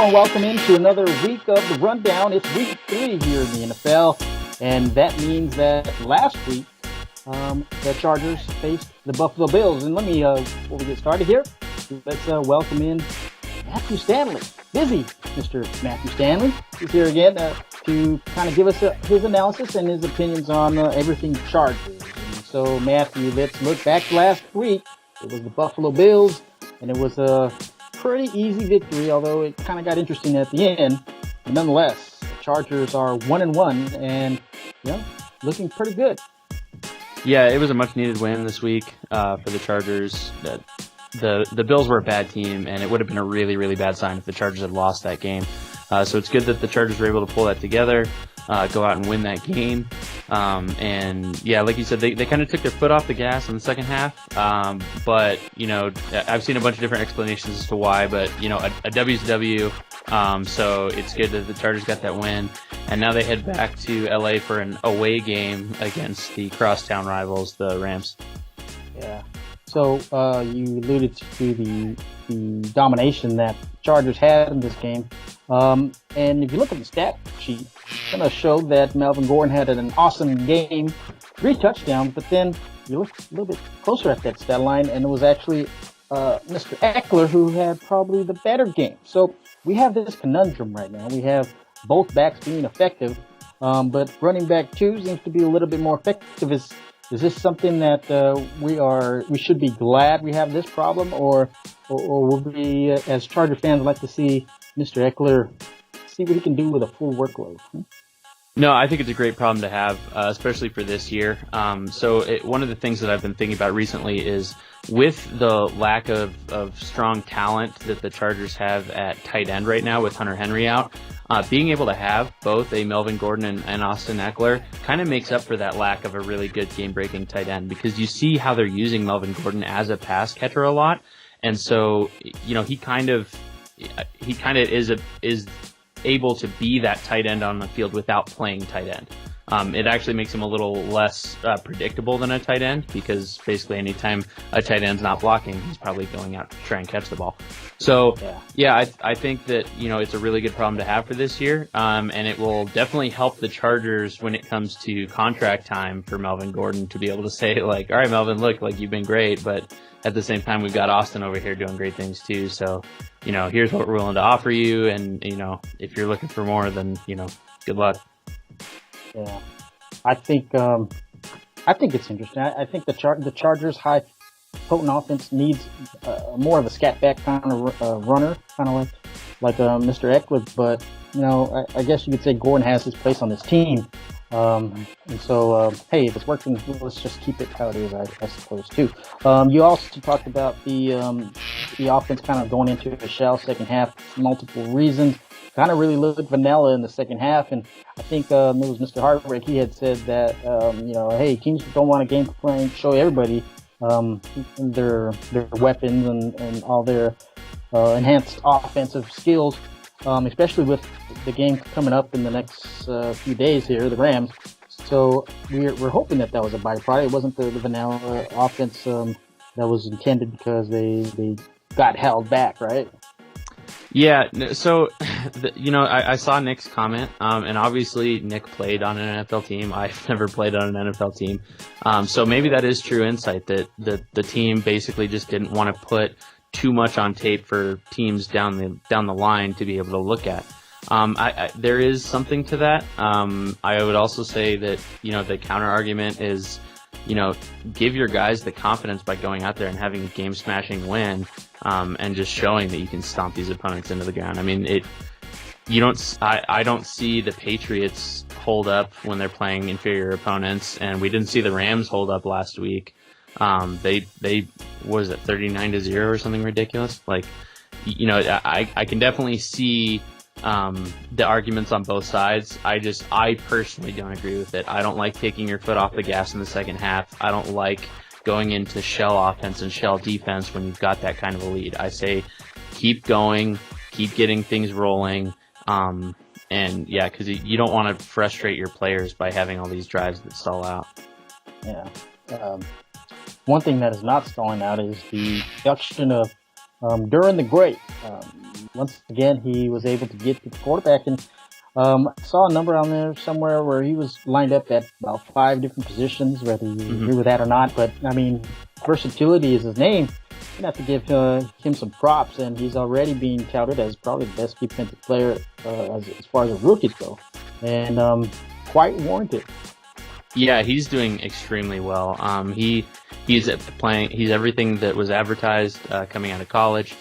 and welcome into another week of the Rundown. It's week 3 here in the NFL, and that means that last week the Chargers faced the Buffalo Bills. And let me, before we get started here, let's welcome in Matthew Stanley. Busy Mr. Matthew Stanley is here again to kind of give us his analysis and his opinions on everything Chargers. And so, Matthew, let's look back to last week. It was the Buffalo Bills, and it was a pretty easy victory, although it kind of got interesting at the end. But nonetheless, the Chargers are 1-1 and looking pretty good. Yeah, it was a much-needed win this week for the Chargers. The Bills were a bad team, and it would have been a really, really bad sign if the Chargers had lost that game. So it's good that the Chargers were able to pull that together, go out and win that game. And yeah, like you said, they kind of took their foot off the gas in the second half. But, I've seen a bunch of different explanations as to why, but, a W's a W. So it's good that the Chargers got that win. And now they head back to LA for an away game against the crosstown rivals, the Rams. Yeah. So you alluded to the domination that Chargers had in this game. And if you look at the stat sheet, it's going to show that Melvin Gordon had an awesome game, 3 touchdowns, but then you look a little bit closer at that stat line, and it was actually Mr. Eckler who had probably the better game. So we have this conundrum right now. We have both backs being effective, but running back 2 seems to be a little bit more effective. Is this something that we should be glad we have this problem, or would we, as Charger fans, like to see Mr. Eckler see what he can do with a full workload? No, I think it's a great problem to have, especially for this year. One of the things that I've been thinking about recently is with the lack of strong talent that the Chargers have at tight end right now with Hunter Henry out, being able to have both a Melvin Gordon and Austin Eckler kind of makes up for that lack of a really good game-breaking tight end, because you see how they're using Melvin Gordon as a pass catcher a lot. And so, he kind of is able to be that tight end on the field without playing tight end. It actually makes him a little less predictable than a tight end, because basically anytime a tight end's not blocking, he's probably going out to try and catch the ball. So, I think that, it's a really good problem to have for this year, and it will definitely help the Chargers when it comes to contract time for Melvin Gordon to be able to say, like, all right, Melvin, look, like, you've been great, but at the same time, we've got Austin over here doing great things too. So, here's what we're willing to offer you. And, if you're looking for more, then, good luck. Yeah, I think it's interesting. I think the Chargers' high potent offense needs more of a scat back kind of runner, kind of like Mr. Eckler. But I guess you could say Gordon has his place on this team. And so, hey, if it's working, let's just keep it how it is, I suppose, too. You also talked about the offense kind of going into a shell second half, multiple reasons. Kind of really looked vanilla in the second half, and I think it was Mr. Hartwick. He had said that, hey, teams don't want a game plan, show everybody their weapons and all their enhanced offensive skills, especially with the game coming up in the next few days here, the Rams. So we're hoping that was a byproduct. It wasn't the vanilla offense that was intended because they got held back, right? Yeah, so, I saw Nick's comment, and obviously Nick played on an NFL team. I've never played on an NFL team. So maybe that is true insight, that the team basically just didn't want to put too much on tape for teams down the line to be able to look at. There is something to that. I would also say that, the counter argument is, give your guys the confidence by going out there and having a game-smashing win, and just showing that you can stomp these opponents into the ground. I mean, I don't see the Patriots hold up when they're playing inferior opponents, and we didn't see the Rams hold up last week. They was it 39-0 or something ridiculous? Like, I can definitely see the arguments on both sides. I personally don't agree with it. I don't like taking your foot off the gas in the second half. I don't like going into shell offense and shell defense when you've got that kind of a lead. I say keep going, keep getting things rolling, and yeah, because you don't want to frustrate your players by having all these drives that stall out. Yeah. One thing that is not stalling out is the production of Derwin the Great. once again, he was able to get to the quarterback. And I saw a number on there somewhere where he was lined up at about 5 different positions, whether you agree with that or not. But, I mean, versatility is his name. You have to give him some props, and he's already being touted as probably the best defensive player as far as the rookies go. And quite warranted. Yeah, he's doing extremely well. He's everything that was advertised coming out of college.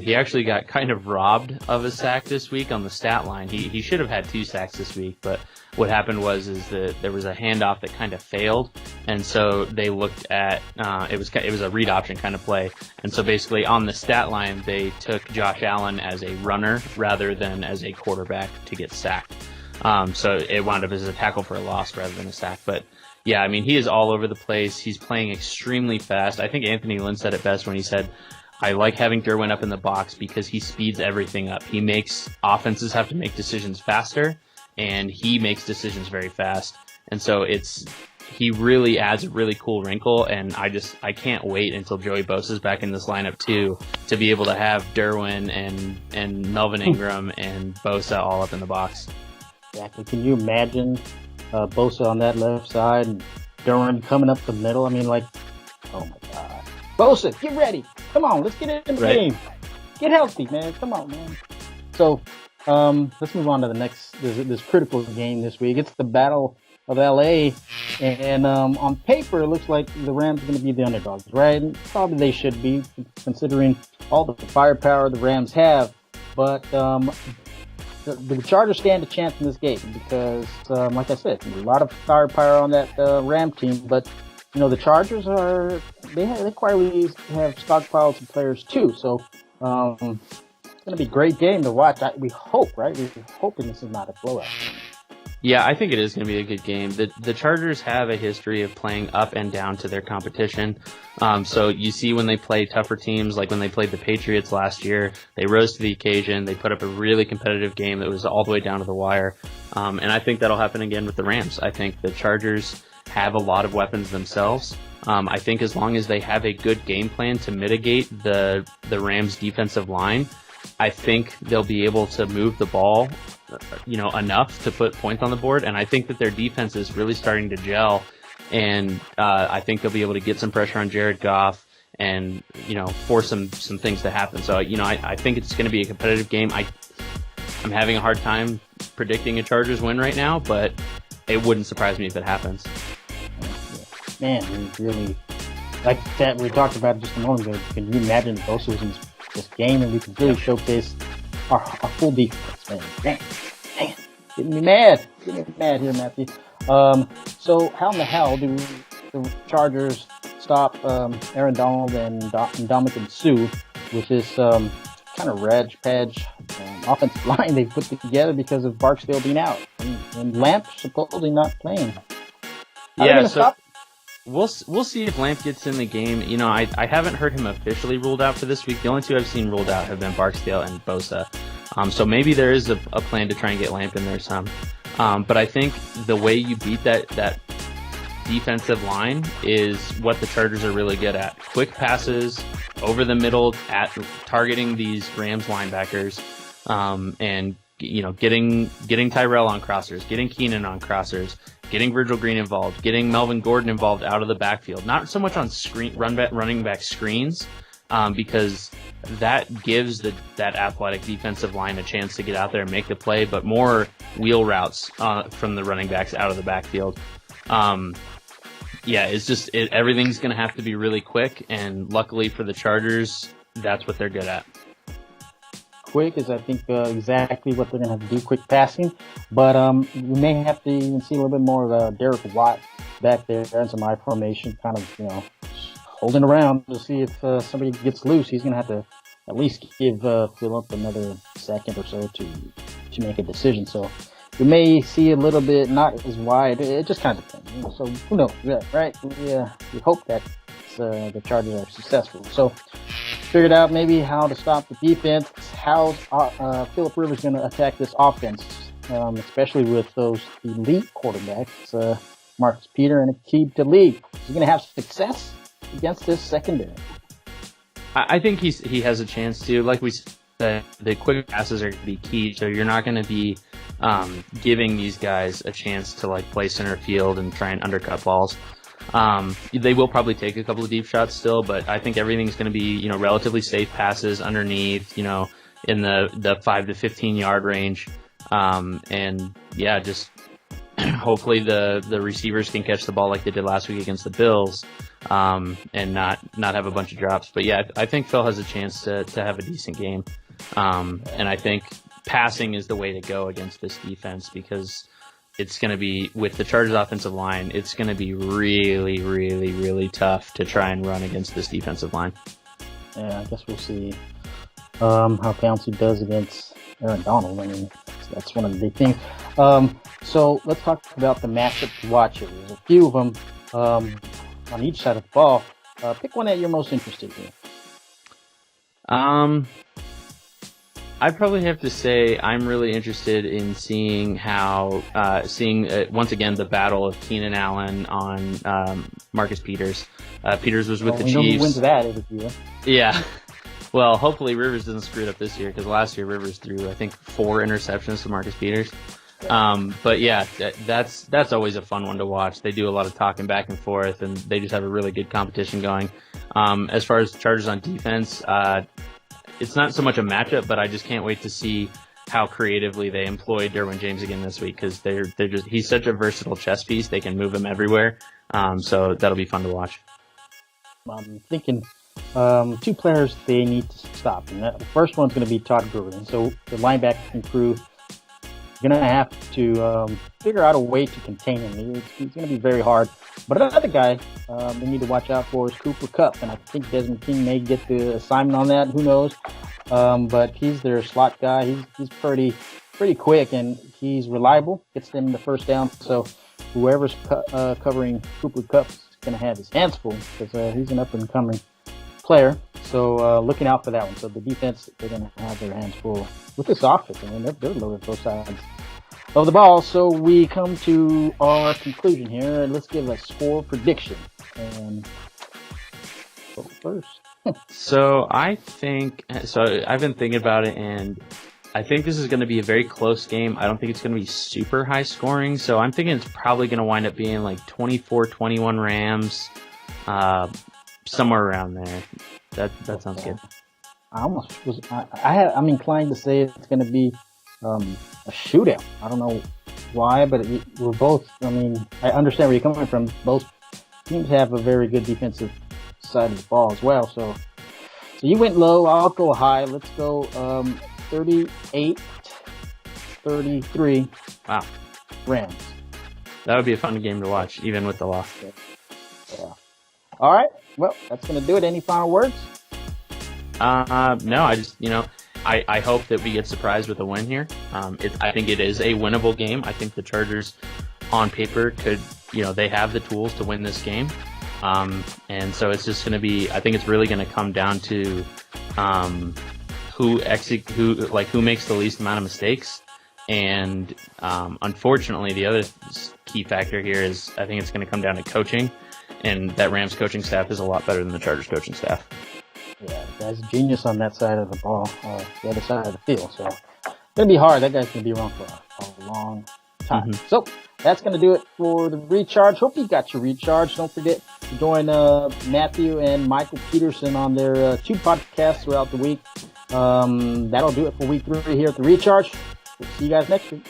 He actually got kind of robbed of a sack this week on the stat line. He should have had 2 sacks this week, but what happened was that there was a handoff that kind of failed, and so they looked at it was a read option kind of play, and so basically on the stat line they took Josh Allen as a runner rather than as a quarterback to get sacked. So it wound up as a tackle for a loss rather than a sack, but. Yeah, I mean, he is all over the place. He's playing extremely fast. I think Anthony Lynn said it best when he said, I like having Derwin up in the box because he speeds everything up. He makes offenses have to make decisions faster, and he makes decisions very fast. And so he really adds a really cool wrinkle, and I can't wait until Joey Bosa's back in this lineup too, to be able to have Derwin and Melvin Ingram and Bosa all up in the box. Exactly. Can you imagine Bosa on that left side and Derwin coming up the middle? I mean, like, oh my God. Bosa, get ready. Come on, let's get in the game. Get healthy, man. Come on, man. So, let's move on to the next, this critical game this week. It's the Battle of LA. And on paper, it looks like the Rams are going to be the underdogs, right? And probably they should be, considering all the firepower the Rams have. But the Chargers stand a chance in this game because, like I said, a lot of firepower on that Ram team. But the Chargers they quietly have stockpiles of players too. So it's going to be a great game to watch. We hope, right? We're hoping this is not a blowout. Yeah, I think it is going to be a good game. The Chargers have a history of playing up and down to their competition. So you see when they play tougher teams, like when they played the Patriots last year, they rose to the occasion. They put up a really competitive game that was all the way down to the wire. And I think that'll happen again with the Rams. I think the Chargers have a lot of weapons themselves. I think as long as they have a good game plan to mitigate the Rams' defensive line, I think they'll be able to move the ball enough to put points on the board, and I think that their defense is really starting to gel, and I think they'll be able to get some pressure on Jared Goff and force some things to happen. So I think it's going to be a competitive game. I'm having a hard time predicting a Chargers win right now, but it wouldn't surprise me if it happens. Man, we really, like that we talked about just a moment ago. Can you imagine if Bosa was in this game and we could really showcase our full defense, man? Dang, getting me mad here, Matthew. So how in the hell do the Chargers stop Aaron Donald and Ndamukong Suh with this kind of reg-page offensive line they put together because of Barksdale being out and Lamp supposedly not playing? We'll see if Lamp gets in the game. I haven't heard him officially ruled out for this week. The only 2 I've seen ruled out have been Barksdale and Bosa. So maybe there is a plan to try and get Lamp in there some. But I think the way you beat that defensive line is what the Chargers are really good at. Quick passes over the middle at targeting these Rams linebackers, and getting Tyrell on crossers, getting Keenan on crossers, getting Virgil Green involved, getting Melvin Gordon involved out of the backfield. Not so much on running back screens, because that gives that athletic defensive line a chance to get out there and make the play, but more wheel routes from the running backs out of the backfield. It's just everything's going to have to be really quick, and luckily for the Chargers, that's what they're good at. Quick is, I think, exactly what they're going to have to do, quick passing. But we may have to even see a little bit more of Derek Watt back there in some I formation, kind of, holding around to see if somebody gets loose. He's going to have to at least give Phillip another second or so to make a decision. So we may see a little bit not as wide. It just kind of depends. So who knows, right? We hope that the Chargers are successful. So figured out maybe how to stop the defense. How's Phillip Rivers going to attack this offense, especially with those elite quarterbacks, Marcus Peter and Aqib Talib? Is he going to have success against this secondary? I think he has a chance to. Like we the quick passes are going to be key. So you're not going to be giving these guys a chance to like play center field and try and undercut balls. They will probably take a couple of deep shots still, but I think everything's going to be, relatively safe passes underneath, in the 5 to 15 yard range. And yeah, just hopefully the receivers can catch the ball like they did last week against the Bills, and not have a bunch of drops. But yeah, I think Phil has a chance to have a decent game. And I think passing is the way to go against this defense, because it's going to be, with the Chargers offensive line, it's going to be really, really, really tough to try and run against this defensive line. Yeah, I guess we'll see how Pouncey does against Aaron Donald. I mean, that's one of the big things. So let's talk about the matchup to watch here. There's a few of them on each side of the ball. Pick one that you're most interested in. I'd probably have to say I'm really interested in seeing how, once again the battle of Keenan Allen on Marcus Peters. Peters was with the Chiefs. Who wins that every year? Yeah. Well, hopefully Rivers doesn't screw it up this year, because last year Rivers threw, I think, 4 interceptions to Marcus Peters. But yeah, that's always a fun one to watch. They do a lot of talking back and forth, and they just have a really good competition going. As far as Chargers on defense, it's not so much a matchup, but I just can't wait to see how creatively they employ Derwin James again this week, because he's such a versatile chess piece. They can move him everywhere. So that'll be fun to watch. I'm thinking 2 players they need to stop. And the first one's going to be Todd Gurley. So the linebacking crew is going to have to figure out a way to contain him. It's going to be very hard. But another guy they need to watch out for is Cooper Kupp. And I think Desmond King may get the assignment on that. Who knows? But he's their slot guy. He's pretty quick, and he's reliable. Gets them the first down. So whoever's covering Cooper Kupp is going to have his hands full, because he's an up-and-coming player. So looking out for that one. So the defense, they're going to have their hands full with this offense. I mean, they're loaded both sides of the ball. So we come to our conclusion here. Let's give a score prediction. And go first. So I've been thinking about it, and I think this is going to be a very close game. I don't think it's going to be super high scoring. So I'm thinking it's probably going to wind up being like 24-21 Rams, somewhere around there. That sounds good. I'm inclined to say it's going to be a shootout. I don't know why, but we're both. I mean, I understand where you're coming from. Both teams have a very good defensive side of the ball as well. So you went low. I'll go high. Let's go 38-33. Wow. Rams. That would be a fun game to watch, even with the loss. Yeah. All right. Well, that's going to do it. Any final words? No, I just, I hope that we get surprised with a win here. I think it is a winnable game. I think the Chargers on paper could, they have the tools to win this game. And so it's just going to be, I think it's really going to come down to, who makes the least amount of mistakes. And, unfortunately, the other key factor here is I think it's going to come down to coaching. And that Rams coaching staff is a lot better than the Chargers coaching staff. Yeah, the guy's a genius on that side of the ball, the other side of the field. So it's going to be hard. That guy's going to be around for a long time. Mm-hmm. So that's going to do it for the recharge. Hope you got your recharge. Don't forget to join Matthew and Michael Peterson on their 2 podcasts throughout the week. That'll do it for week 3 here at the recharge. We'll see you guys next week.